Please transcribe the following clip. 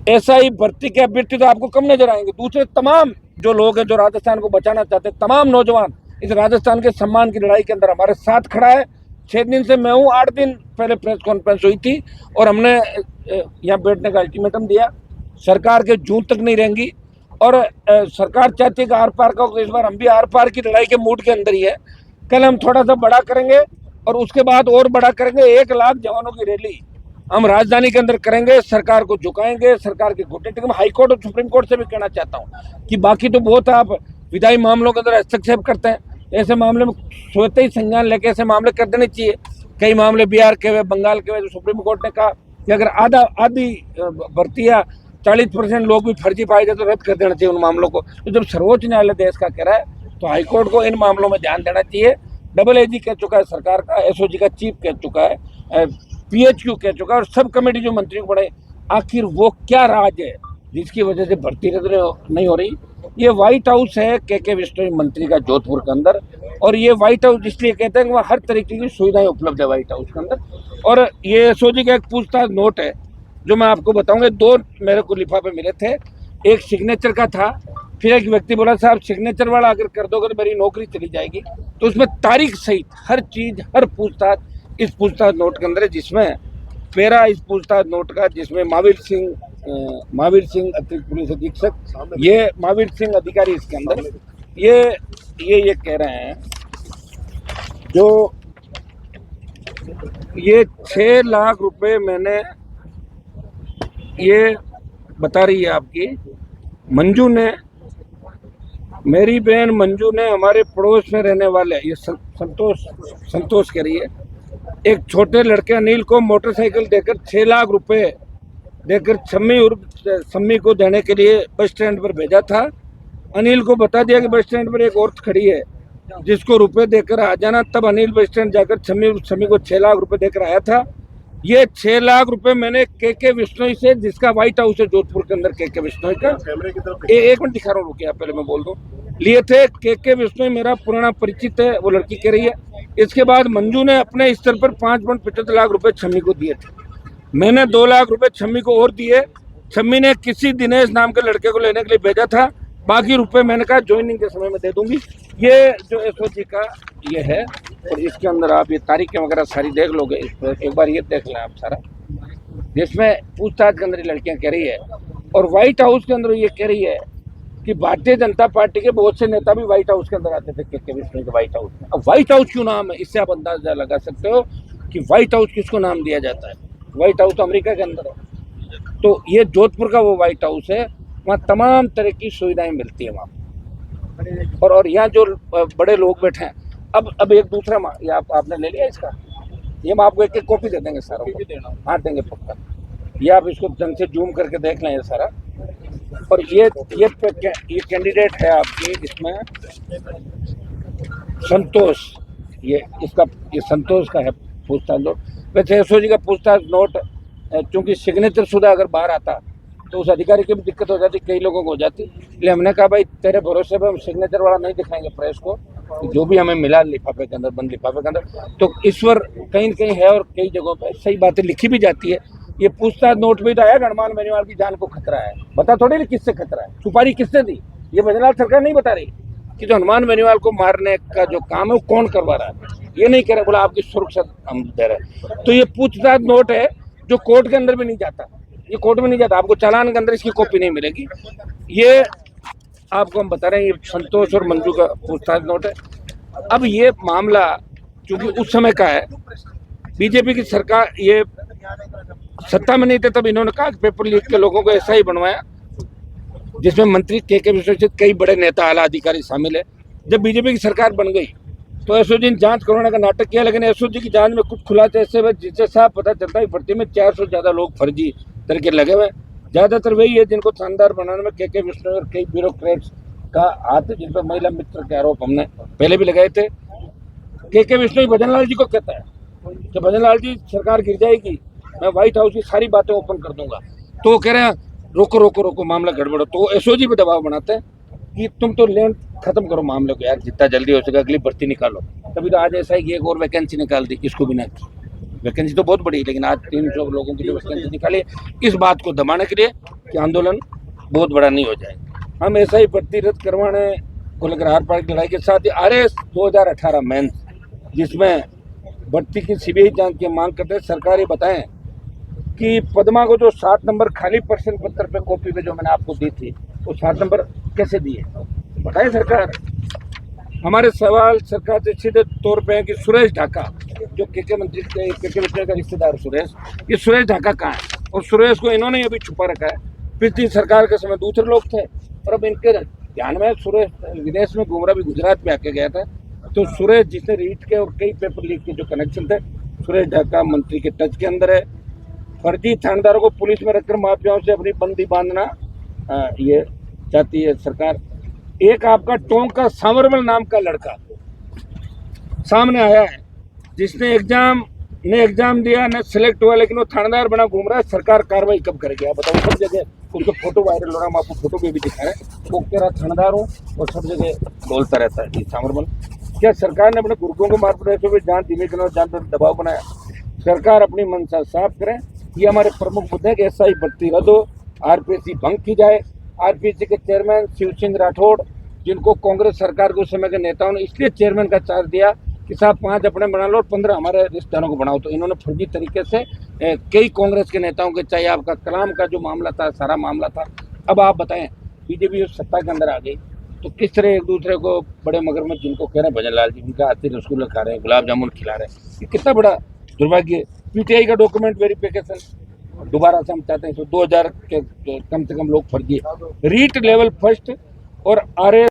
SI भर्ती के अभ्यर्थी तो आपको कम नजर आएंगे। दूसरे तमाम जो लोग हैं जो राजस्थान को बचाना चाहते हैं, तमाम नौजवान इस राजस्थान के सम्मान की लड़ाई के अंदर हमारे साथ खड़ा है। 6 दिन से मैं हूँ, 8 दिन पहले प्रेस कॉन्फ्रेंस हुई थी और हमने यहाँ बैठने का अल्टीमेटम दिया। सरकार के जून तक नहीं रहेंगी और सरकार चाहती है कि आर पार का, तो इस बार हम भी आर पार की लड़ाई के मूड के अंदर ही है। कल हम थोड़ा सा बड़ा करेंगे और उसके बाद और बड़ा करेंगे। 1 लाख जवानों की रैली हम राजधानी के अंदर करेंगे, सरकार को झुकाएंगे, सरकार के घुटने टेकेंगे। हाई कोर्ट और सुप्रीम कोर्ट से भी कहना चाहता हूँ कि बाकी तो बहुत आप विधायी मामलों के अंदर हस्तक्षेप करते हैं, ऐसे मामले में स्वतः ही संज्ञान लेके ऐसे मामले कर देने चाहिए। कई मामले बिहार के हुए, बंगाल के हुए, जो सुप्रीम कोर्ट ने कहा कि अगर आधी भर्तियाँ 40% लोग भी फर्जी पाए जाए तो रद्द कर देना चाहिए उन मामलों को। तो जब सर्वोच्च न्यायालय देश का कह रहा है तो हाईकोर्ट को इन मामलों में ध्यान देना चाहिए। डबल एजी कह चुका है सरकार का, एसओजी का चीफ कह चुका है, पीएचक्यू कह चुका है और सब कमेटी जो मंत्री को बढ़े, आखिर वो क्या राज है जिसकी वजह से भर्ती नहीं हो रही। ये व्हाइट हाउस है के विश्नोई मंत्री का जोधपुर के अंदर, और ये व्हाइट हाउस इसलिए कहते हैं कि वहाँ हर तरीके की सुविधाएं उपलब्ध है व्हाइट हाउस के अंदर। और ये एसओजी का एक पूछताछ नोट है जो मैं आपको बताऊंगा। 2 मेरे को लिफाफे मिले थे, एक सिग्नेचर का था, फिर एक व्यक्ति बोला साहब सिग्नेचर वाला अगर कर दोगे तो मेरी नौकरी चली जाएगी। तो उसमें तारीख सहित हर चीज, हर पूछताछ इस पूछताछ नोट के अंदर है, जिसमें पेरा इस पूछताछ नोट का, जिसमें महावीर सिंह अतिरिक्त पुलिस अधीक्षक, ये महावीर सिंह अधिकारी इसके अंदर ये कह रहे हैं जो ये 6 लाख रुपए मैंने, ये बता रही है आपकी मंजू ने, मेरी बहन मंजू ने हमारे पड़ोस में रहने वाले, ये संतोष कह रही है, एक छोटे लड़के अनिल को मोटरसाइकिल देकर 6 लाख रुपए देकर सम्मी को देने के लिए बस स्टैंड पर भेजा था। अनिल को बता दिया कि बस स्टैंड पर एक औरत खड़ी है जिसको रुपए देकर आ जाना। तब अनिल बस स्टैंड जाकर सम्मी को 6 लाख रुपए देकर आया था। ये 6 लाख रुपए मैंने के विश्नोई से, जिसका व्हाइट हाउस है जोधपुर के अंदर, के विश्नोई का, एक मिनट दिखा रहा हूँ, रुकिए आप पहले मैं बोल दूं, लिए थे। के विश्नोई मेरा पुराना परिचित है, वो लड़की कह रही है। इसके बाद मंजू ने अपने स्तर पर 5.75 लाख रुपए छम्मी को दिए थे। मैंने 2 लाख रुपए छम्मी को और दिए। छम्मी ने किसी दिनेश नाम के लड़के को लेने के लिए भेजा था। बाकी रुपए मैंने कहा ज्वाइनिंग के समय में दे दूंगी। ये जो एसओजी का ये है, और इसके अंदर आप ये तारीखें वगैरह सारी देख लोगे, इस पर एक बार ये देख लें आप सारा, जिसमें पूछताछ के अंदर लड़कियां कह रही है। और व्हाइट हाउस के अंदर ये कह रही है कि भारतीय जनता पार्टी के बहुत से नेता भी व्हाइट हाउस के अंदर आते थे, के विश्नोई के व्हाइट हाउस में। अब व्हाइट हाउस क्यों नाम है, इससे आप अंदाजा लगा सकते हो कि व्हाइट हाउस किसको नाम दिया जाता है। व्हाइट हाउस तो अमेरिका के अंदर है, तो ये जोधपुर का वो व्हाइट हाउस है, वहाँ तमाम तरह की सुविधाएं मिलती है वहाँ। और यहाँ जो बड़े लोग बैठे हैं, अब एक दूसरा, ये आपने ले लिया इसका, ये हम आपको एक कॉपी दे देंगे सारा, हाँ देंगे पक्का। ये आप इसको ढंग से जूम करके देख लें ये सारा। और ये कैंडिडेट है आपकी, इसमें संतोष, ये संतोष का है पूछताछ नोट। वैसे एसओजी का पूछताछ नोट चूंकि सिग्नेचर शुदा अगर बाहर आता तो उस अधिकारी की भी दिक्कत हो जाती, कई लोगों को हो जाती। इसलिए हमने कहा भाई तेरे भरोसे पे हम सिग्नेचर वाला नहीं दिखाएंगे प्रेस को, जो भी हमें मिला लिफाफे के अंदर, बंद लिफाफे के अंदर, तो ईश्वर कहीं कहीं है और कई जगहों पे सही बातें लिखी भी जाती है। ये पूछताछ नोट भी तो आया, हनुमान बेनीवाल की जान को खतरा है, बता थोड़ी किससे खतरा है, सुपारी किसने दी, ये भजनलाल सरकार नहीं बता रही कि जो हनुमान बेनीवाल को मारने का जो काम है वो कौन करवा रहा है, ये नहीं कह रहे, बोला आपकी सुरक्षा हम दे रहे हैं। तो ये पूछताछ नोट है जो कोर्ट के अंदर भी नहीं जाता, ये कोर्ट में नहीं जाता, आपको चालान के अंदर इसकी कॉपी नहीं मिलेगी। ये आपको हम बता रहे हैं, ये संतोष और मंजू का पूछताछ नोट है। अब ये मामला चूंकि उस समय का है, बीजेपी की सरकार ये सत्ता में नहीं थे, तब इन्होंने कहा पेपर लीक के लोगों को ऐसा ही बनवाया, जिसमें मंत्री के विश्नोई से कई बड़े नेता आला अधिकारी शामिल है। जब बीजेपी की सरकार बन गई तो एसओजी ने जांच कराने का नाटक किया, लेकिन एसओजी की जांच में कुछ खुलासे ऐसे हुए जिससे साफ पता चलता है भर्ती में 400 से ज्यादा लोग फर्जी तरीके लगे हुए। ज्यादातर वही है जिनको शानदार बनाने में के विश्नोई और कई ब्यूरोक्रेट्स का हाथ है, जिन पर महिला मित्र के आरोप हमने पहले भी लगाए थे। के विश्नोई भजनलाल जी को कहता है कि भजनलाल जी सरकार गिर जाएगी, मैं व्हाइट हाउस की सारी बातें ओपन कर दूंगा। तो वो कह रहे हैं रोको रोको रोको, मामला गड़बड़ हो। तो एसओजी पे दबाव बनाते हैं कि तुम तो लेंथ खत्म करो मामले को यार, जितना जल्दी हो सके अगली भर्ती निकालो। तभी तो आज ऐसा है कि एक और वैकेंसी निकाल दी, इसको भी ना वैकेंसी तो बहुत बड़ी है, लेकिन आज 300 लोगों की जो वैकेंसी निकाली इस बात को दबाने के लिए कि आंदोलन बहुत बड़ा नहीं हो जाएगा। हम ऐसा ही भर्ती रद्द करवाने को लेकर हर पार्टी की लड़ाई के साथ ही RS 2018 मेंस जिसमें भर्ती की CBI जांच की मांग करते हैं। सरकार ये बताएं कि पद्मा को जो 7 नंबर खाली प्रश्न पत्र पे कॉपी पे जो मैंने आपको दी थी वो 7 नंबर कैसे दिए बताएं सरकार। हमारे सवाल सरकार से सीधे तौर पे है कि सुरेश ढाका जो के मंत्री के का रिश्तेदार सुरेश, ये सुरेश ढाका कहाँ है? और सुरेश को इन्होंने अभी छुपा रखा है। पिछली सरकार के समय दूसरे लोग थे और अब इनके ध्यान में सुरेश विदेश में घूम रहा, भी गुजरात में आके गया था। तो सुरेश जिसने रीट के और कई पेपर लीक के जो कनेक्शन थे, सुरेश ढाका मंत्री के टच के अंदर है। फर्जी थानेदारों को पुलिस में रखकर माफियाओं से अपनी बंदी बांधना ये चाहती है सरकार। एक आपका टोंक का सांवरमल नाम का लड़का सामने आया है जिसने एग्जाम दिया न सिलेक्ट हुआ, लेकिन वो थानेदार बना घूम रहा है। सरकार कार्रवाई कब करेगी आप बताओ? सब जगह उसके फोटो वायरल हो रहा है, हम आपको फोटो भी दिखा रहे हैं। वो तेरा थानेदार हो और सब जगह बोलता रहता है सांवरमल। क्या सरकार ने अपने गुर्गों को मार रहते हुए जान धीमे करना, जान पर दबाव बनाया? सरकार अपनी मंशा साफ करें। ये हमारे प्रमुख मुद्दे हैं कि SI भर्ती रद्द हो, RPSC भंग की जाए। RPSC के चेयरमैन शिव सिंह राठौड़ जिनको कांग्रेस सरकार के उस समय के नेताओं ने इसलिए चेयरमैन का चार्ज दिया कि साहब 5 अपने बना लो और 15 हमारे रिश्तेदारों को बनाओ, तो इन्होंने फर्जी तरीके से कई कांग्रेस के नेताओं के, चाहे आपका कलाम का जो मामला था, सारा मामला था। अब आप बताएं बीजेपी सत्ता के अंदर आ गई तो किस तरह एक दूसरे को बड़े मगरमच्छ जिनको कह रहे हैं भजन लाल जी, उनका हाथी रसगुल्ला खा रहे हैं, गुलाब जामुन खिला रहे हैं, ये कितना बड़ा दुर्भाग्य। PTI का डॉक्यूमेंट वेरिफिकेशन दोबारा से हम चाहते हैं तो 2000 के कम से कम लोग फर्जी रीट लेवल फर्स्ट और RS